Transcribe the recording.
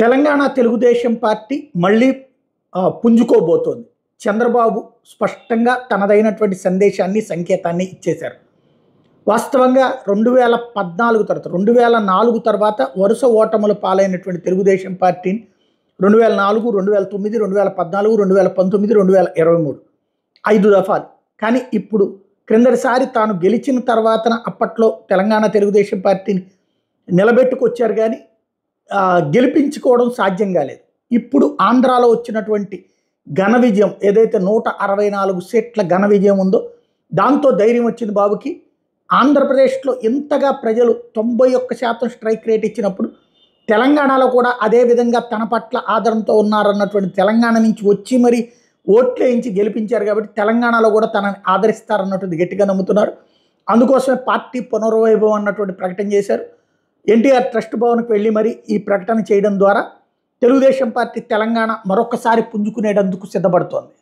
Telangana Telugu Desam party మళ్ళీ పుంజుకోబోతోంది. చంద్రబాబు స్పష్టంగా తనదైనటువంటి సందేశాన్ని, సంకేతాన్ని ఇచ్చేశారు. వాస్తవంగా 2014 తర్వాత 2004 తర్వాత వరుస ఓటముల పాలైనటువంటి తెలుగుదేశం పార్టీని 2004, 2009, 2014, 2019, 2023 5 దఫాలు. కానీ ఇప్పుడు క్రిందటిసారి తాను గెలిచిన తర్వాతన అప్పట్లో తెలంగాణ తెలుగుదేశం పార్టీని నిలబెట్టుకొచ్చారు, కానీ గెలిపించుకోవడం సాధ్యం కాలేదు. ఇప్పుడు ఆంధ్రాలో వచ్చినటువంటి ఘన విజయం ఏదైతే 164 సీట్ల ఘన విజయం ఉందో దాంతో ధైర్యం వచ్చింది బాబుకి. ఆంధ్రప్రదేశ్లో ఇంతగా ప్రజలు 91% స్ట్రైక్ రేట్ ఇచ్చినప్పుడు తెలంగాణలో కూడా అదే విధంగా తన పట్ల ఆదరణతో ఉన్నారన్నటువంటి తెలంగాణ నుంచి వచ్చి మరి ఓట్లు వేయించి గెలిపించారు. కాబట్టి తెలంగాణలో కూడా తనని ఆదరిస్తారన్నటువంటి గట్టిగా నమ్ముతున్నారు. అందుకోసమే పార్టీ పునర్వైభవం అన్నటువంటి ప్రకటన చేశారు. ఎన్టీఆర్ ట్రస్ట్ భవన్కి వెళ్ళి మరి ఈ ప్రకటన చేయడం ద్వారా తెలుగుదేశం పార్టీ తెలంగాణ మరొకసారి పుంజుకునేటందుకు సిద్ధపడుతోంది.